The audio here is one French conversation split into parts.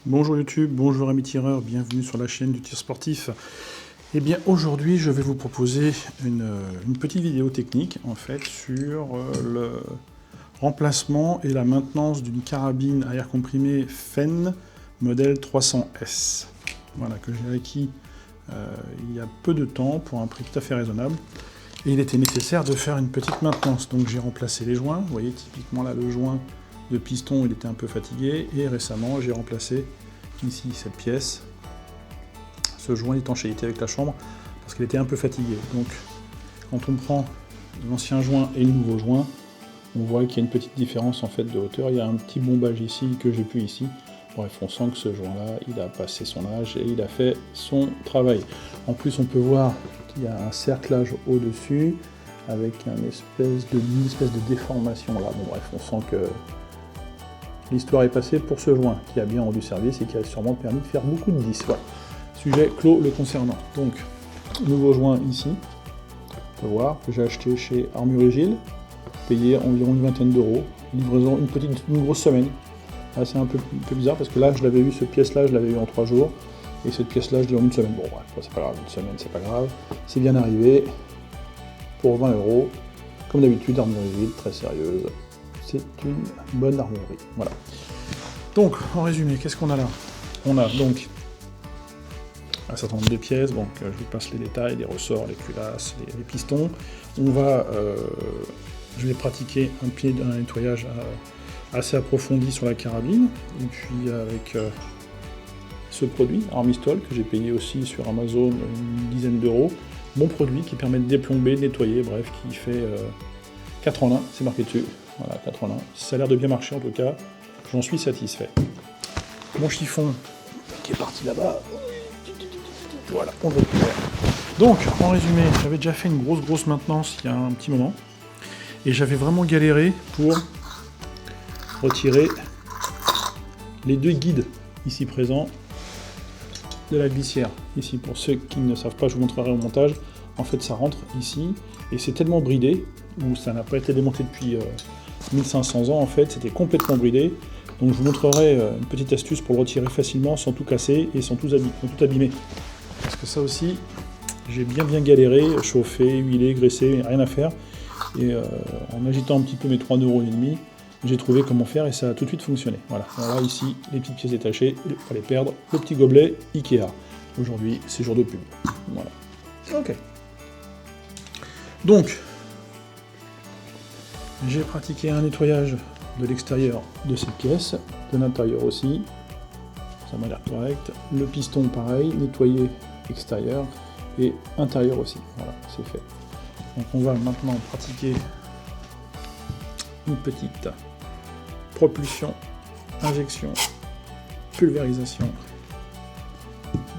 Bonjour YouTube, bonjour amis tireurs, bienvenue sur la chaîne du tir sportif. Eh bien aujourd'hui je vais vous proposer une petite vidéo technique en fait sur le remplacement et la maintenance d'une carabine à air comprimé Fenn modèle 300S. Voilà, que j'ai acquis il y a peu de temps pour un prix tout à fait raisonnable. Et il était nécessaire de faire une petite maintenance, donc j'ai remplacé les joints. Vous voyez typiquement là le joint de piston il était un peu fatigué, et récemment j'ai remplacé ici cette pièce, ce joint d'étanchéité avec la chambre, parce qu'elle était un peu fatiguée. Donc quand on prend l'ancien joint et le nouveau joint, on voit qu'il y a une petite différence en fait de hauteur. Il y a un petit bombage ici que j'ai pu ici. Bref, on sent que ce joint là il a passé son âge et il a fait son travail. En plus on peut voir qu'il y a un cerclage au dessus avec une espèce de déformation là. Bon bref, on sent que l'histoire est passée pour ce joint qui a bien rendu service et qui a sûrement permis de faire beaucoup de 10. Voilà. Sujet clos le concernant. Donc, nouveau joint ici. On peut voir que j'ai acheté chez Armurigil, payé environ une vingtaine d'euros. Livraison une grosse semaine. Là, c'est un peu bizarre parce que là, je l'avais eu, cette pièce-là, je l'avais eu en 3 jours. Et cette pièce-là, je l'ai eu en une semaine. Bon, bref, c'est pas grave, une semaine, c'est pas grave. C'est bien arrivé pour 20 euros. Comme d'habitude, Armurigil, très sérieuse. C'est une bonne armurerie. Voilà. Donc, en résumé, qu'est-ce qu'on a là? On a donc un certain nombre de pièces. Donc, je vous passe les détails, les ressorts, les culasses, les pistons. Je vais pratiquer un nettoyage assez approfondi sur la carabine. Et puis, avec ce produit, Armistol, que j'ai payé aussi sur Amazon une dizaine d'euros. Bon produit qui permet de déplomber, de nettoyer, bref, qui fait 4 en 1, c'est marqué dessus. Voilà, 4 en 1. Ça a l'air de bien marcher en tout cas, j'en suis satisfait. Mon chiffon qui est parti là-bas, voilà, on le récupère. Donc, en résumé, j'avais déjà fait une grosse maintenance il y a un petit moment, et j'avais vraiment galéré pour retirer les 2 guides ici présents de la glissière. Ici, pour ceux qui ne savent pas, je vous montrerai au montage, en fait ça rentre ici, et c'est tellement bridé, ou ça n'a pas été démonté depuis 1500 ans en fait, c'était complètement bridé. Donc je vous montrerai une petite astuce pour le retirer facilement sans tout casser et sans tout abîmer. Parce que ça aussi, j'ai bien galéré, chauffé, huilé, graissé, rien à faire. Et en agitant un petit peu mes 3,5 €, j'ai trouvé comment faire et ça a tout de suite fonctionné. Voilà, ici, les petites pièces détachées, il ne faut pas les perdre. Le petit gobelet Ikea. Aujourd'hui, c'est jour de pub. Voilà. Ok. Donc, j'ai pratiqué un nettoyage de l'extérieur de cette pièce, de l'intérieur aussi, ça m'a l'air correct. Le piston pareil, nettoyé extérieur et intérieur aussi, voilà, c'est fait. Donc on va maintenant pratiquer une petite propulsion, injection, pulvérisation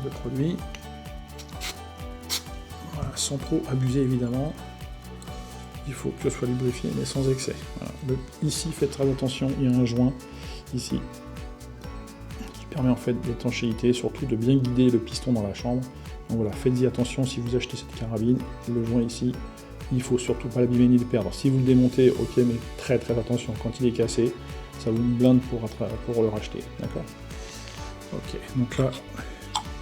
de produit. Voilà, sans trop abuser évidemment. Il faut que ce soit lubrifié, mais sans excès. Voilà. Ici, faites très attention, il y a un joint, ici, qui permet en fait d'étanchéité, surtout de bien guider le piston dans la chambre. Donc voilà, faites-y attention si vous achetez cette carabine. Le joint ici, il faut surtout pas l'abîmer ni le perdre. Si vous le démontez, ok, mais très attention, quand il est cassé, ça vous blinde pour le racheter, d'accord? Ok, donc là,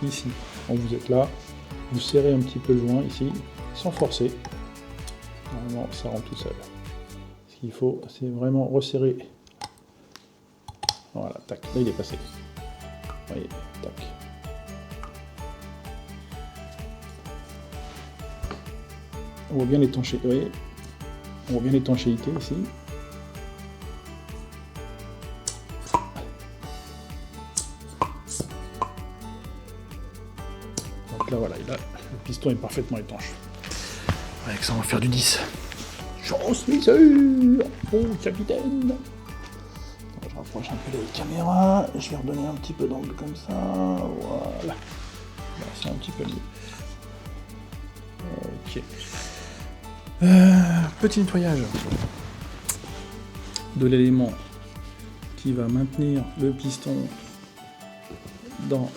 ici, quand vous êtes là, vous serrez un petit peu le joint ici, sans forcer. Normalement, ça rentre tout seul. Ce qu'il faut, c'est vraiment resserrer. Voilà, tac, là il est passé. Vous voyez, tac. On voit bien l'étanchéité, vous voyez, on voit bien l'étanchéité ici. Donc là, voilà, le piston est parfaitement étanche. Avec ça, on va faire du 10. J'en suis sûr. Oh, capitaine. Alors, je rapproche un peu la caméra. Je vais redonner un petit peu d'angle comme ça. Voilà. Là, c'est un petit peu mieux. Ok. Petit nettoyage de l'élément qui va maintenir le piston dans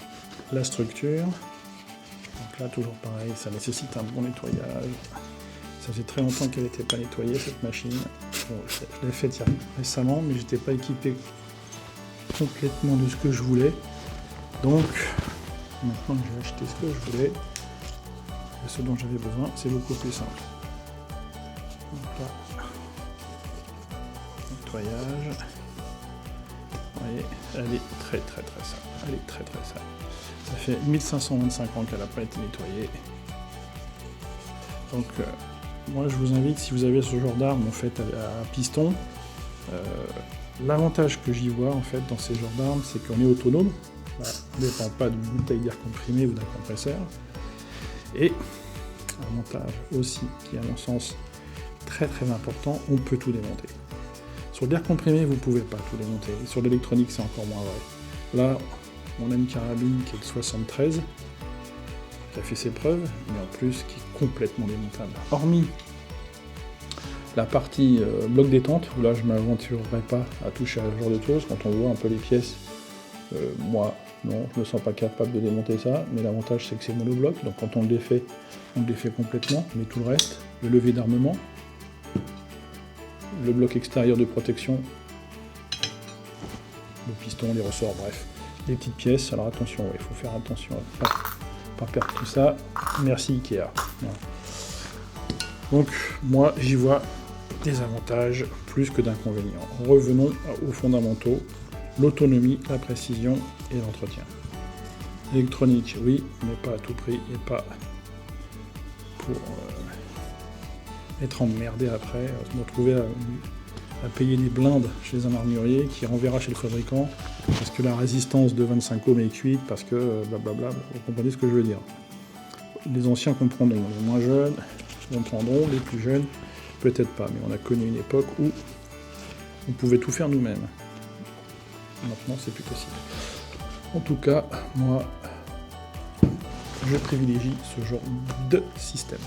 la structure. Donc là, toujours pareil, ça nécessite un bon nettoyage. Ça faisait très longtemps qu'elle n'était pas nettoyée, cette machine. Bon, je l'ai faite récemment, mais j'étais pas équipé complètement de ce que je voulais. Donc, maintenant que j'ai acheté ce que je voulais, et ce dont j'avais besoin, c'est beaucoup plus simple. Donc là, nettoyage. Vous voyez, elle est très sale. Elle est très sale. Ça fait 1525 ans qu'elle n'a pas été nettoyée. Donc, moi je vous invite, si vous avez ce genre d'arme en fait à piston, l'avantage que j'y vois en fait dans ces genres d'armes, c'est qu'on est autonome. Voilà, on ne dépend pas d'une bouteille d'air comprimé ou d'un compresseur. Et avantage aussi, qui est à mon sens très important, on peut tout démonter. Sur l'air comprimé, vous ne pouvez pas tout démonter. Et sur l'électronique, c'est encore moins vrai. Là, on a une carabine qui est de 73, qui a fait ses preuves, mais en plus qui est complètement démontable. Hormis la partie bloc détente, où là je ne m'aventurerai pas à toucher à ce genre de choses, quand on voit un peu les pièces, moi, non, je ne me sens pas capable de démonter ça, mais l'avantage c'est que c'est monobloc, donc quand on le défait complètement, mais tout le reste, le levier d'armement, le bloc extérieur de protection, le piston, les ressorts, bref, les petites pièces, alors attention, il faut faire attention à ne pas perdre tout ça, merci Ikea. Voilà. Donc moi j'y vois des avantages plus que d'inconvénients. Revenons aux fondamentaux, l'autonomie, la précision et l'entretien. Électronique, oui, mais pas à tout prix et pas pour être emmerdé après, se retrouver à payer des blindes chez un armurier qui renverra chez le fabricant parce que la résistance de 25 ohms est cuite, parce que blablabla, vous comprenez ce que je veux dire. Les anciens comprendront, les moins jeunes comprendront, les plus jeunes peut-être pas, mais on a connu une époque où on pouvait tout faire nous-mêmes. Maintenant, c'est plus possible. En tout cas, moi, je privilégie ce genre de système.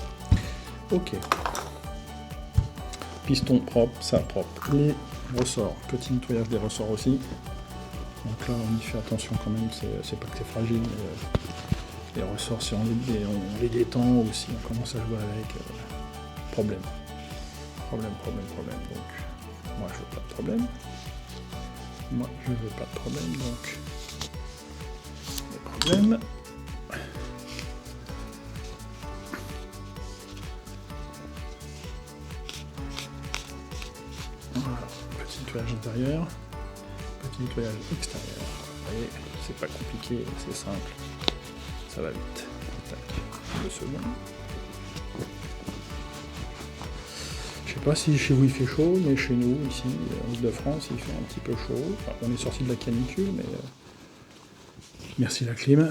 Ok. Piston propre, ça propre. Les ressorts, petit nettoyage des ressorts aussi. Donc là, on y fait attention quand même, c'est pas que c'est fragile, mais les ressorts, si on les détend ou si on commence à jouer avec, problème. Donc, moi, je veux pas de problème. Donc, les problèmes. Voilà, petit nettoyage intérieur, petit nettoyage extérieur. Vous voyez, c'est pas compliqué, c'est simple, ça va vite. Tac, 2 secondes. Je sais pas si chez vous il fait chaud, mais chez nous, ici, en Île-de-France, il fait un petit peu chaud. Enfin, on est sorti de la canicule, mais merci la clim.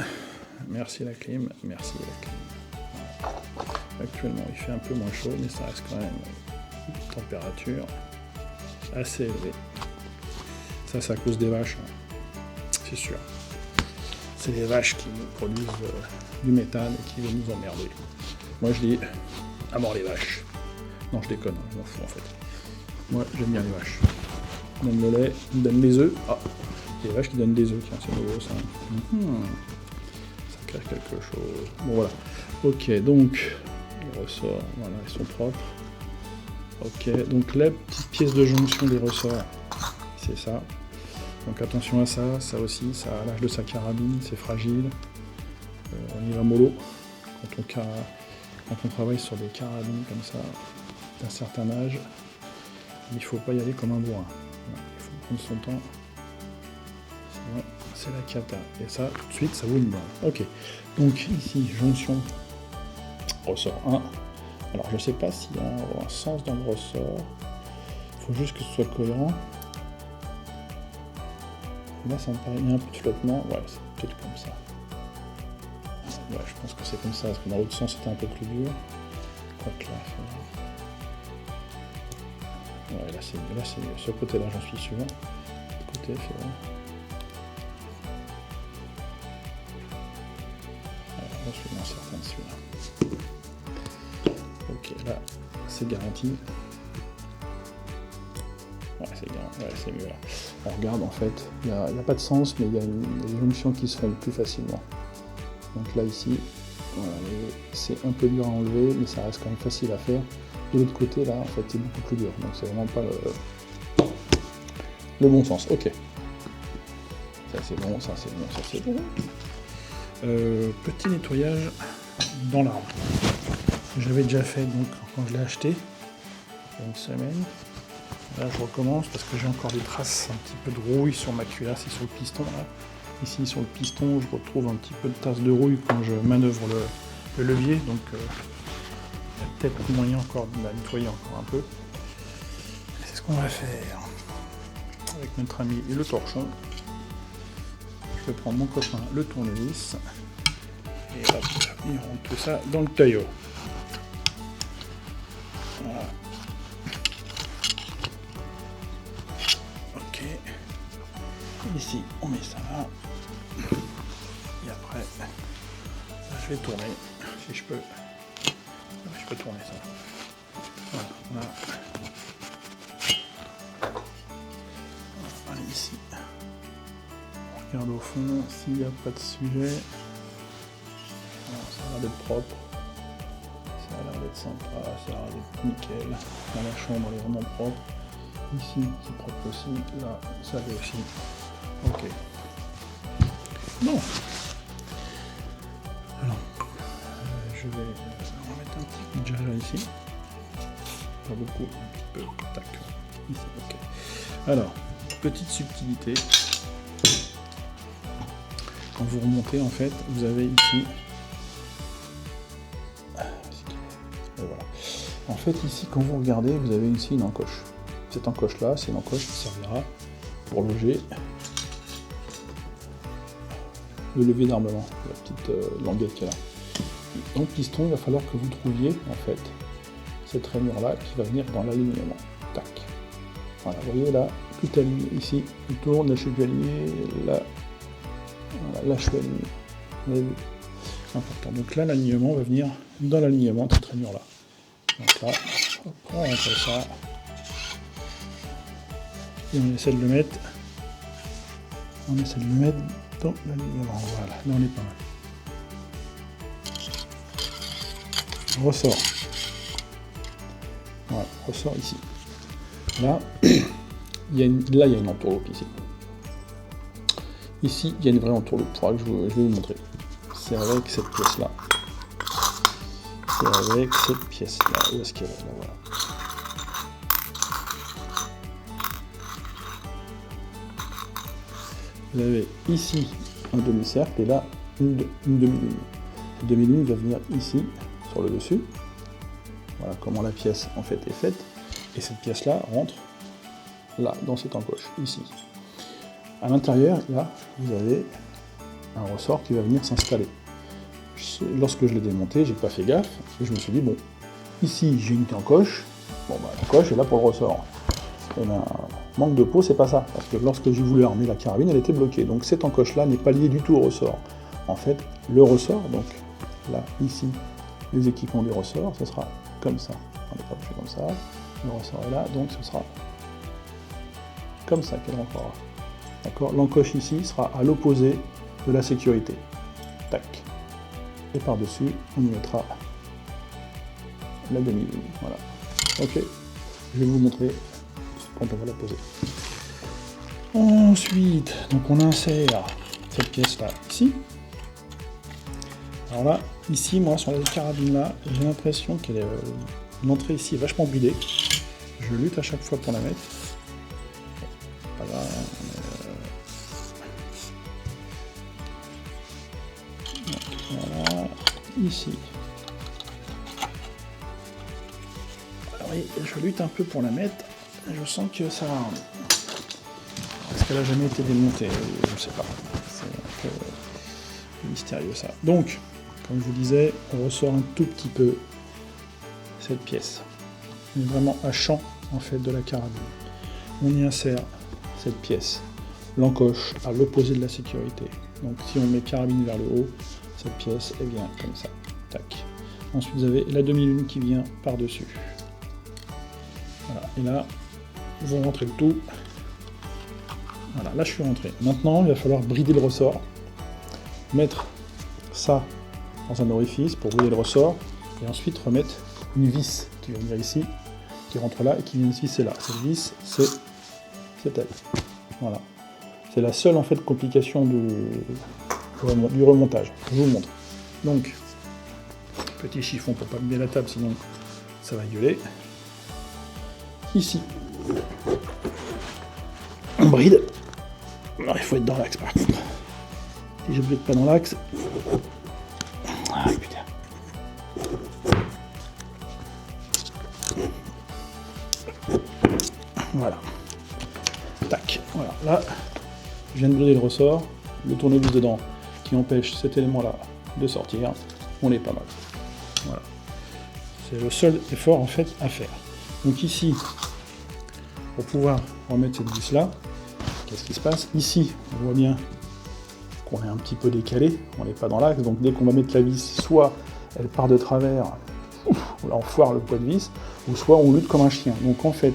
Actuellement, il fait un peu moins chaud, mais ça reste quand même une température assez élevée. Ça, c'est à cause des vaches, hein. C'est sûr. C'est les vaches qui nous produisent du méthane et qui vont nous emmerder. Moi, je dis, à mort les vaches. Non, je déconne, je m'en fous en fait. Moi, j'aime bien les vaches. Ils donnent le lait, ils donnent des œufs. Ah, les vaches qui donnent des œufs, tiens, c'est nouveau ça. Ça cache quelque chose. Bon, voilà. Ok, donc, les ressorts, voilà, ils sont propres. Ok, donc la petite pièce de jonction des ressorts, c'est ça. Donc attention à ça, ça aussi, ça a l'âge de sa carabine, c'est fragile. On y va mollo. Quand on travaille sur des carabines comme ça, d'un certain âge, il ne faut pas y aller comme un bourrin. Il faut prendre son temps. Sinon, c'est la cata. Et ça, tout de suite, ça vaut une blinde. Ok. Donc ici, jonction, ressort 1. Alors, je ne sais pas s'il y a un sens dans le ressort. Il faut juste que ce soit cohérent. Là, ça me paraît, il y a un peu de flottement. Ouais, c'est peut-être comme ça. Ouais, je pense que c'est comme ça, parce que dans l'autre sens, c'était un peu plus dur. Quoique là, ouais, là, c'est ce côté-là, j'en suis sûr. Ce côté, c'est bon. Je suis moins certain de celui-là. Ok, là, c'est garanti. Ouais, c'est mieux là. On regarde, en fait, il n'y a pas de sens, mais il y a des jonctions qui se font plus facilement. Donc là, ici, voilà, c'est un peu dur à enlever, mais ça reste quand même facile à faire. De l'autre côté, là, en fait, c'est beaucoup plus dur. Donc, c'est vraiment pas le bon sens. Ok. Ça, c'est bon, ça, c'est bon, ça, c'est bon. Petit nettoyage dans l'arbre. J'avais déjà fait, donc, quand je l'ai acheté, il y a une semaine. Là, je recommence parce que j'ai encore des traces, un petit peu de rouille sur ma cuillère, c'est sur le piston, là. Ici, sur le piston, je retrouve un petit peu de tasse de rouille quand je manœuvre le levier, donc il y a peut-être moyen encore de la nettoyer encore un peu. C'est ce qu'on va faire avec notre ami le torchon. Je vais prendre mon copain le tournevis et hop, il rentre tout ça dans le tuyau. Voilà. Ok. Ici, on met ça là. Et après, là, je vais tourner, si je peux. Je peux tourner ça. Voilà, voilà. Allez, ici. On regarde au fond s'il n'y a pas de sujet. Alors, ça a l'air d'être propre. Ça a l'air d'être sympa, ça a l'air d'être nickel. Dans la chambre, elle est vraiment propre. Ici, c'est propre aussi. Là, ça l'est aussi. Ok. Bon. Alors, je vais remettre un petit coup de gel ici. Pas beaucoup, un petit peu. Tac. Ici, ok. Alors, petite subtilité. Quand vous remontez, en fait, vous avez ici. Et voilà. En fait, ici, quand vous regardez, vous avez ici une encoche. Cette encoche-là, c'est une encoche qui servira pour loger le levier d'armement, la petite languette qu'il y a là. Dans le piston, il va falloir que vous trouviez en fait cette rainure-là qui va venir dans l'alignement. Tac. Voilà, vous voyez là, tout aligné ici, il tourne, là je suis aligné, là, voilà, là je suis aligné. C'est important. Donc là, l'alignement va venir dans l'alignement de cette rainure-là. Donc là, hop, on rentre ça. Et on essaie de le mettre. On essaie de le mettre dans l'alignement. Voilà, là on est pas mal. Ressort. Voilà, ressort ici. Là, il y a une entourloupe ici. Ici, il y a une vraie entourloupe. Je vais vous montrer. C'est avec cette pièce-là. C'est avec cette pièce-là. Où est-ce qu'elle est? Là, voilà. Vous avez ici un demi-cercle et là une demi-lune. La demi-lune va venir ici, sur le dessus. Voilà comment la pièce en fait est faite. Et cette pièce-là rentre là, dans cette encoche, ici. À l'intérieur, là, vous avez un ressort qui va venir s'installer. Lorsque je l'ai démonté, j'ai pas fait gaffe, et je me suis dit, bon, ici j'ai une encoche, bon bah l'encoche est là pour le ressort. Et ben, manque de peau, c'est pas ça, parce que lorsque j'ai voulu armer la carabine, elle était bloquée. Donc cette encoche-là n'est pas liée du tout au ressort. En fait, le ressort, donc là, ici, les équipements du ressort, ce sera comme ça. On n'est pas fait comme ça. Le ressort est là, donc ce sera comme ça qu'elle rentrera. D'accord? L'encoche ici sera à l'opposé de la sécurité. Tac. Et par-dessus, on y mettra la demi-lune. Voilà. Ok. Je vais vous montrer quand on va la poser. Ensuite, donc on insère cette pièce-là ici. Alors là, ici, moi, sur la carabine-là, j'ai l'impression qu'elle est l'entrée ici est vachement bridée. Je lutte à chaque fois pour la mettre. Voilà. Voilà. Ici. Alors, oui, je lutte un peu pour la mettre. Je sens que ça va. Est-ce qu'elle a jamais été démontée? Je ne sais pas. C'est un peu mystérieux ça. Donc, comme je vous disais, on ressort un tout petit peu cette pièce. On est vraiment à champ en fait de la carabine. On y insère cette pièce, l'encoche à l'opposé de la sécurité. Donc si on met carabine vers le haut, cette pièce elle vient comme ça. Tac. Ensuite vous avez la demi-lune qui vient par-dessus. Voilà. Et là, vous rentrez le tout. Voilà, là je suis rentré. Maintenant, il va falloir brider le ressort, mettre ça dans un orifice pour brider le ressort, et ensuite remettre une vis qui va venir ici, qui rentre là, et qui vient ici, c'est là. Cette vis, c'est elle. Voilà. C'est la seule en fait complication du remontage. Je vous montre. Donc, petit chiffon pour pas me mettre la table, sinon ça va gueuler. Ici, on bride. Alors il faut être dans l'axe par contre. Si je ne bride pas dans l'axe. Ah putain. Voilà. Tac. Voilà. Là, je viens de brider le ressort, le tournevis dedans qui empêche cet élément-là de sortir. On est pas mal. Voilà. C'est le seul effort en fait à faire. Donc ici, pour pouvoir remettre cette vis-là, qu'est-ce qui se passe? Ici, on voit bien qu'on est un petit peu décalé, on n'est pas dans l'axe, donc dès qu'on va mettre la vis, soit elle part de travers, là on foire le poids de vis, ou soit on lutte comme un chien. Donc en fait,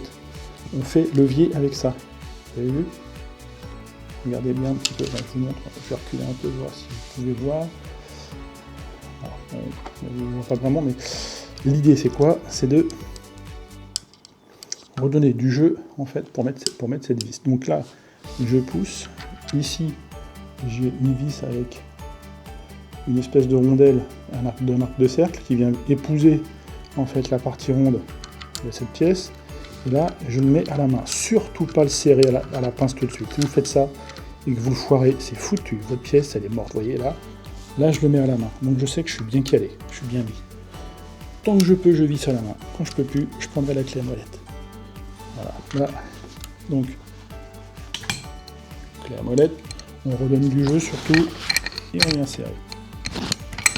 on fait levier avec ça. Vous avez vu? Regardez bien un petit peu, je vous montre, je vais reculer un peu, voir si vous pouvez voir. Alors, on ne voit pas vraiment, mais l'idée c'est quoi? C'est de redonner du jeu en fait pour mettre cette vis. Donc là, je pousse. Ici, j'ai une vis avec une espèce de rondelle, un arc de cercle qui vient épouser en fait la partie ronde de cette pièce. Et là, je le mets à la main. Surtout pas le serrer à la pince tout de suite. Si vous faites ça et que vous le foirez, c'est foutu. Votre pièce, elle est morte. Vous voyez là. Là, je le mets à la main. Donc je sais que je suis bien calé. Je suis bien mis. Tant que je peux, je visse à la main. Quand je peux plus, je prendrai la clé à molette. Voilà. Là, donc, clé à molette. On redonne du jeu surtout. Et on vient serrer.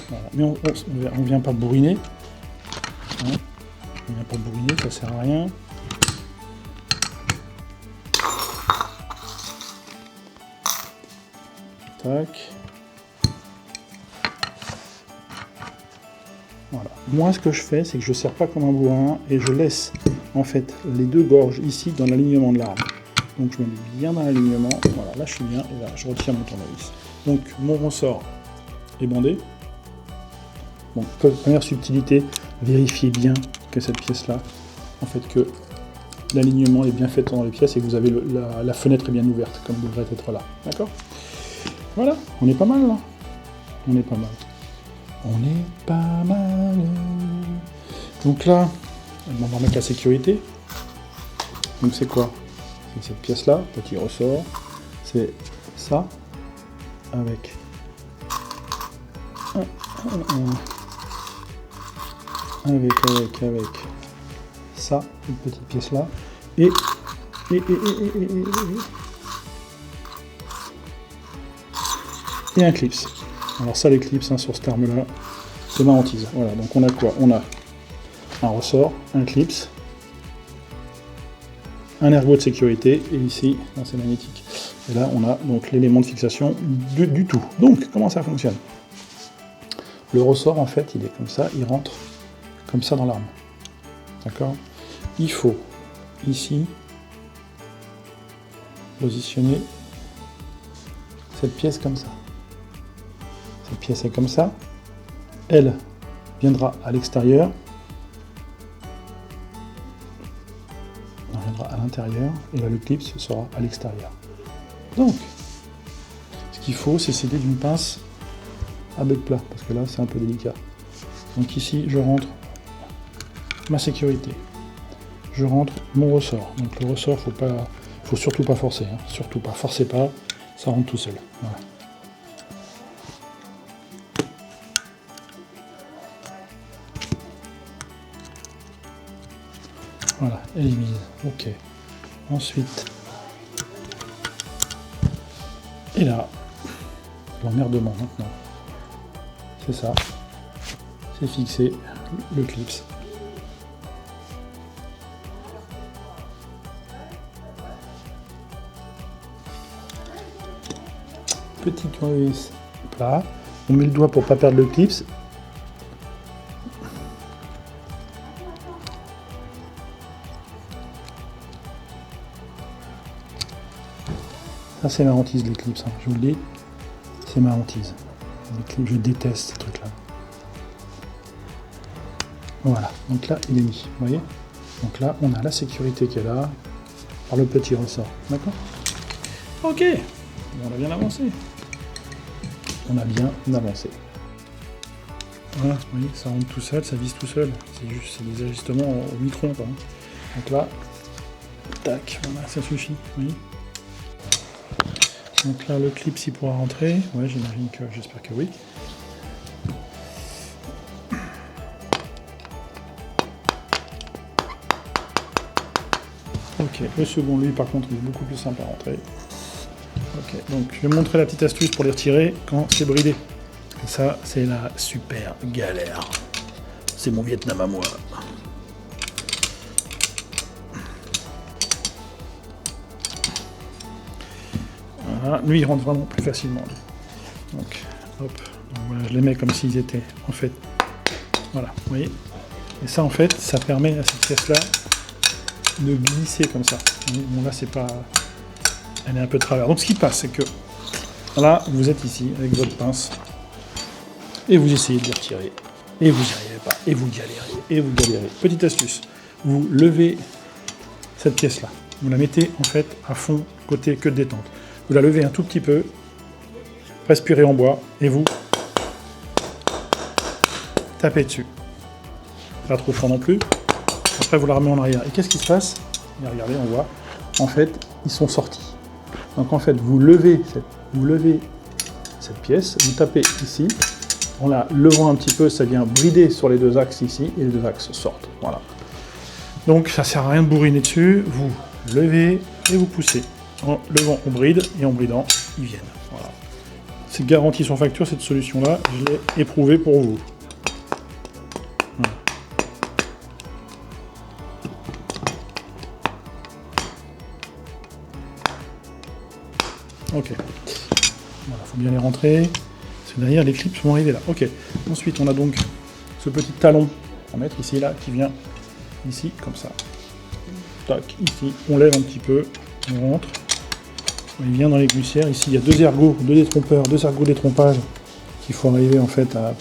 Voilà. Mais on vient pas bourriner. Hein, on vient pas bourriner, ça sert à rien. Tac. Voilà. Moi, ce que je fais, c'est que je ne serre pas comme un bourrin et je laisse en fait les deux gorges ici dans l'alignement de l'arme. Donc je me mets bien dans l'alignement. Voilà, là je suis bien et là je retire mon tournevis. Donc mon ressort est bandé. Bon, première subtilité, vérifiez bien que cette pièce-là, en fait, que l'alignement est bien fait dans les pièces et que vous avez la fenêtre est bien ouverte, comme devrait être là. D'accord? Voilà, on est pas mal là. On est pas mal. On est pas mal. Donc là, on va remettre la sécurité. Donc c'est quoi? C'est cette pièce-là, petit ressort. C'est ça, avec ça, une petite pièce là, et un clips. Alors ça, les clips, hein, sur ce terme-là, c'est ma hantise. Voilà, donc on a quoi? On a un ressort, un clips, un ergot de sécurité, et ici, c'est magnétique. Et là, on a donc l'élément de fixation du tout. Donc, comment ça fonctionne? Le ressort, en fait, il est comme ça, il rentre comme ça dans l'arme. D'accord? Il faut, ici, positionner cette pièce comme ça. Cette pièce est comme ça. Elle viendra à l'extérieur. Elle viendra à l'intérieur. Et là, le clip sera à l'extérieur. Donc, ce qu'il faut, c'est s'aider d'une pince à bec plat, parce que là, c'est un peu délicat. Donc ici, je rentre ma sécurité. Je rentre mon ressort. Donc le ressort, faut surtout pas forcer. Hein. Surtout pas. Forcez pas, ça rentre tout seul. Voilà. Voilà, elle est mise. Ok. Ensuite, et là, l'emmerdement maintenant. C'est ça. C'est fixé, le clips. Petit tournevis plat. On met le doigt pour ne pas perdre le clips. Ça, c'est ma hantise, les clips, hein. Je vous le dis, c'est ma hantise. Les clips, je déteste ces trucs-là. Voilà, donc là il est mis, vous voyez. Donc là on a la sécurité qui est là, par le petit ressort, d'accord. Ok, on a bien avancé. On a bien avancé. Voilà, vous voyez, ça rentre tout seul, ça vise tout seul. C'est des ajustements au micron, quoi. Donc là, tac, voilà, ça suffit, vous voyez. Donc là, le clip, s'il pourra rentrer. Ouais, j'imagine que, j'espère que oui. Ok, le second, lui, par contre, il est beaucoup plus simple à rentrer. Ok, donc je vais montrer la petite astuce pour les retirer quand c'est bridé. Et ça, c'est la super galère. C'est mon Vietnam à moi. Voilà, lui, il rentre vraiment plus facilement. Donc, hop, donc, voilà, je les mets comme s'ils étaient, en fait. Voilà, vous voyez. Et ça, en fait, ça permet à cette pièce-là de glisser comme ça. Bon, là, c'est pas... Elle est un peu de travers. Donc, ce qui passe, c'est que là, vous êtes ici, avec votre pince, et vous essayez de les retirer, et vous n'y arrivez pas, et vous galérez, et vous galérez. Petite astuce, vous levez cette pièce-là, vous la mettez, en fait, à fond, côté queue de détente. Vous la levez un tout petit peu, respirez en bois, et vous tapez dessus. Pas trop fort non plus. Après, vous la remettez en arrière. Et qu'est-ce qui se passe? Et regardez, on voit. En fait, ils sont sortis. Donc, en fait, vous levez cette pièce, vous tapez ici. En la levant un petit peu, ça vient brider sur les deux axes ici, et les deux axes sortent. Voilà. Donc, ça sert à rien de bourriner dessus. Vous levez et vous poussez. En levant, on bride, et en bridant, ils viennent. Voilà. C'est garanti sur facture, cette solution-là. Je l'ai éprouvée pour vous. Voilà. Ok. Voilà, faut bien les rentrer. Parce que derrière, les clips vont arriver là. Ok. Ensuite, on a donc ce petit talon à mettre ici, là, qui vient ici, comme ça. Tac, ici. On lève un petit peu. On rentre. Il vient dans les glissières. Ici, il y a deux ergots, deux détrompeurs, deux ergots détrompage qu'il faut arriver en fait à...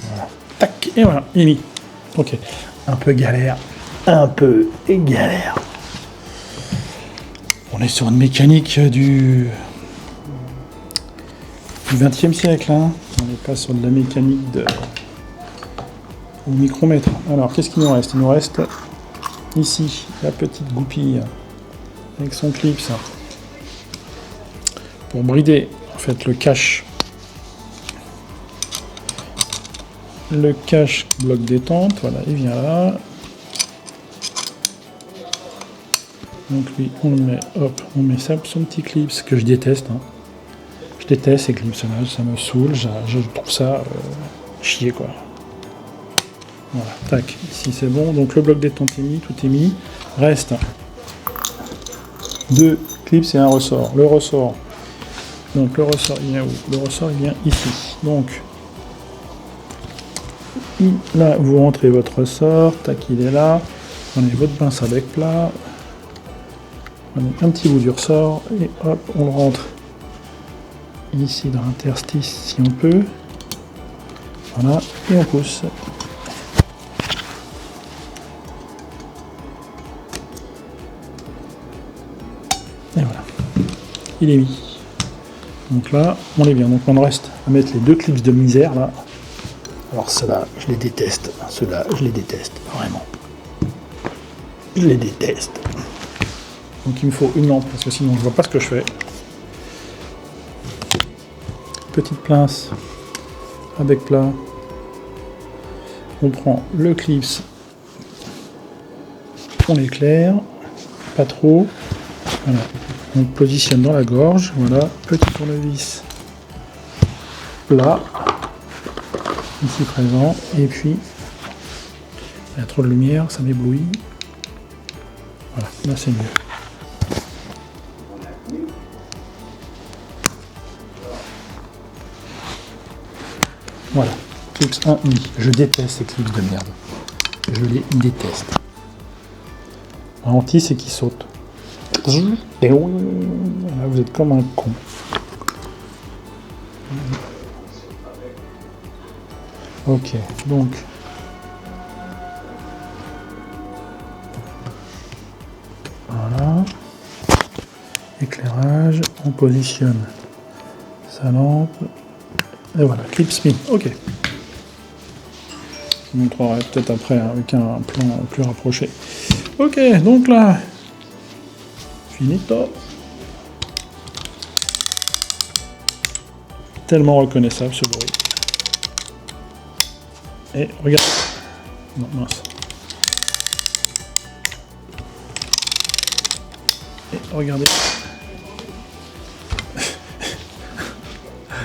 Voilà. Tac, et voilà, il est mis. Ok. Un peu galère. Un peu galère. On est sur une mécanique du 20e siècle, hein. On n'est pas sur de la mécanique au micromètre. Alors, qu'est-ce qu'il nous reste? Il nous reste ici la petite goupille avec son clip, ça. Pour brider, en fait, le cache. Le cache bloc détente, voilà, il vient là. Donc lui, on le met, hop, on met ça, son petit clip, ce que je déteste, hein. Je déteste ces clips, ça me saoule, je trouve ça chier, quoi. Voilà, tac, ici c'est bon, donc le bloc détente est mis, tout est mis. Reste deux clips et un ressort. Le ressort, donc le ressort il vient où? Le ressort il vient ici. Donc là vous rentrez votre ressort, tac, il est là. Prenez votre pince à bec plat, prenez un petit bout du ressort et hop, on le rentre ici dans l'interstice si on peut. Voilà, et on pousse. Et voilà, il est mis. Donc là, on est bien. Donc on reste à mettre les deux clips de misère là. Alors ceux-là, je les déteste. Ceux-là, je les déteste, vraiment. Je les déteste. Donc il me faut une lampe, parce que sinon je vois pas ce que je fais. Petite pince à bec plat. On prend le clips, on l'éclaire, pas trop. Voilà. On positionne dans la gorge, voilà, petit tournevis plat, ici présent, et puis il y a trop de lumière, ça m'éblouit. Voilà, là c'est mieux. Voilà, clips 1 uni. Je déteste ces clips de merde. Je les déteste. L'anti, c'est qu'ils sautent. Là, vous êtes comme un con. Ok, donc... Voilà. Éclairage, on positionne sa lampe. Et voilà, clip spin. Ok. Je vous montrerai peut-être après avec un plan plus rapproché. Ok, donc là, finito. Tellement reconnaissable ce bruit. Et regarde. Non, mince. Et regardez.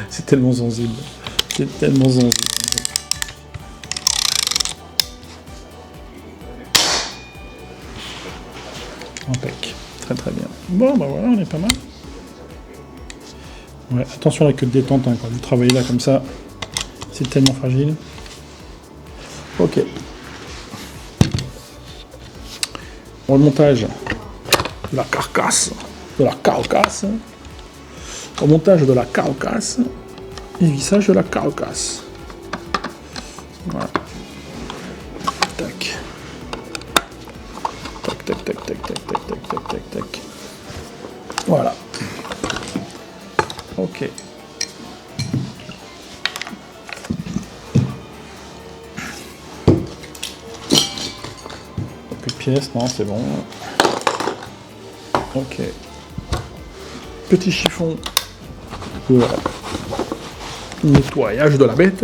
C'est tellement sensible. C'est tellement sensible. Impec. Très très bien. Bon, bah voilà, on est pas mal. Ouais, attention à la queue de détente, hein, quand vous travaillez là comme ça, c'est tellement fragile. Ok. Remontage de la carcasse, remontage de la carcasse, et vissage de la carcasse. Voilà. Tac. Tac, tac, tac, tac, tac, tac, tac, tac, tac, tac. Voilà. Ok. Plus de pièces, non, c'est bon. Ok. Petit chiffon pour nettoyage de la bête.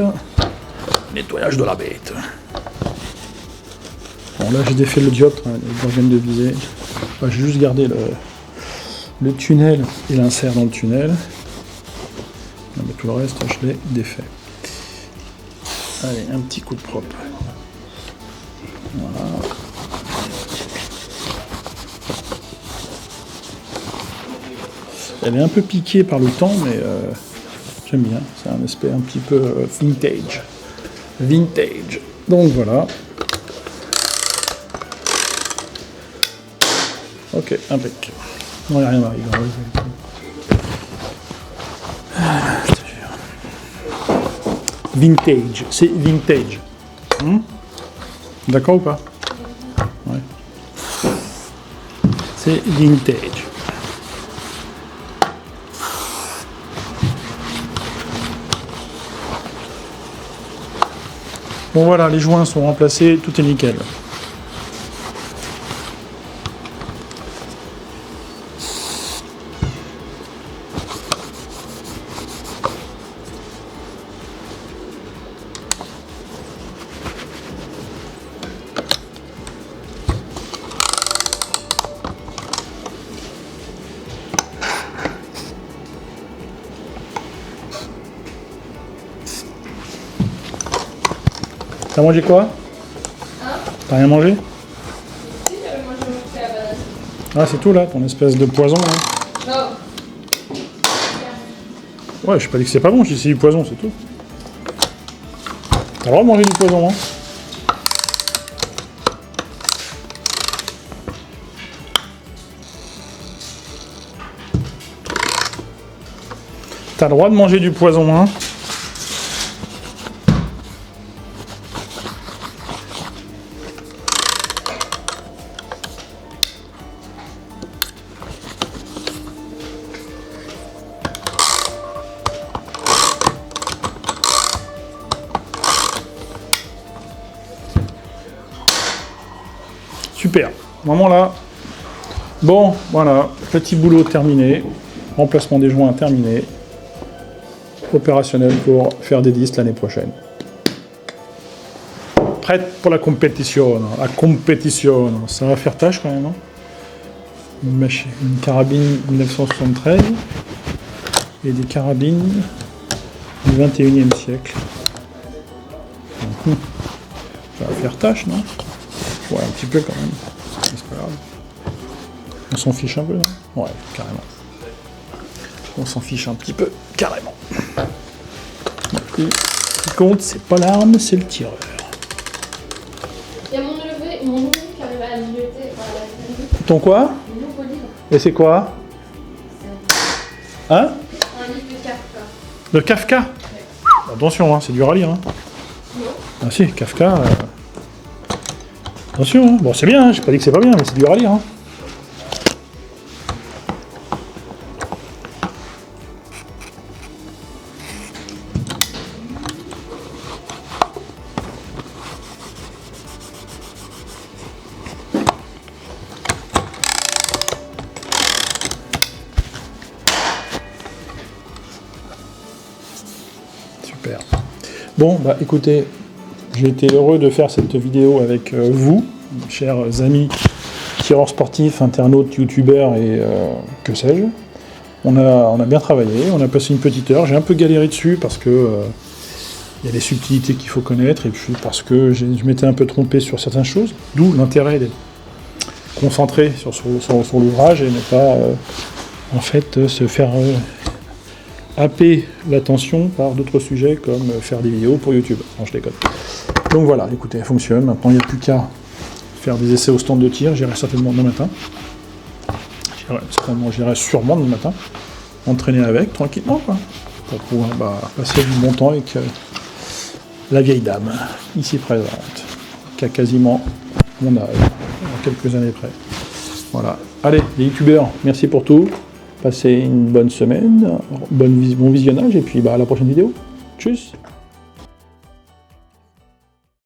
Nettoyage de la bête. Bon, là j'ai défait le dioptre, hein, les organes de visée. J'ai juste gardé le tunnel et l'insert dans le tunnel. Non, mais tout le reste, je l'ai défait. Allez, un petit coup de propre. Voilà. Elle est un peu piquée par le temps, mais j'aime bien. C'est un aspect un petit peu vintage. Vintage. Donc voilà. Ok, impec. Non, il n'y a rien d'arrivé. Vintage, c'est vintage. D'accord ou pas? Ouais. C'est vintage. Bon voilà, les joints sont remplacés, tout est nickel. T'as mangé quoi? Hein? T'as rien mangé? Si, j'avais mangé mon thé à la banane. Ah, c'est tout là, ton espèce de poison là? Non. Ouais, je sais pas dit que c'est pas bon, je dis c'est du poison, c'est tout. T'as le droit de manger du poison, hein? T'as le droit de manger du poison, hein? Super, vraiment là. Bon, voilà, petit boulot terminé. Remplacement des joints terminé. Opérationnel pour faire des disques l'année prochaine. Prête pour la compétition. La compétition, ça va faire tâche quand même. Hein, une carabine 1973 et des carabines du 21e siècle. Ça va faire tâche, non? Ouais, un petit peu quand même. C'est pas grave. On s'en fiche un peu, non? Ouais, carrément. On s'en fiche un petit peu, carrément. Ce qui compte, c'est pas l'arme, c'est le tireur. Il y a mon nouveau livre qui arrive à la bibliothèque. Ton quoi? Mon nouveau livre. Et c'est quoi? Hein? Un livre de Kafka. Le Kafka? Attention, hein, c'est dur à lire. Hein. Non. Ah si, Kafka... Attention, hein. Bon c'est bien, hein, j'ai pas dit que c'est pas bien, mais c'est dur à lire. Hein. Super. Bon, bah écoutez, j'ai été heureux de faire cette vidéo avec vous, chers amis tireurs sportifs, internautes, youtubeurs et que sais-je. On a bien travaillé, on a passé une petite heure. J'ai un peu galéré dessus parce que il y a des subtilités qu'il faut connaître et puis parce que je m'étais un peu trompé sur certaines choses, d'où l'intérêt d'être concentré sur l'ouvrage et ne pas en fait se faire happer l'attention par d'autres sujets comme faire des vidéos pour YouTube. Non, je déconne. Donc voilà, écoutez, elle fonctionne. Maintenant, il n'y a plus qu'à faire des essais au stand de tir. J'irai certainement demain matin. J'irai sûrement demain matin. Entraîner avec, tranquillement, quoi. Pour pouvoir passer du bon temps avec la vieille dame, ici présente, qui a quasiment mon âge, en quelques années près. Voilà. Allez, les youtubeurs, merci pour tout. Passez une bonne semaine, bon visionnage, et puis à la prochaine vidéo. Tchuss!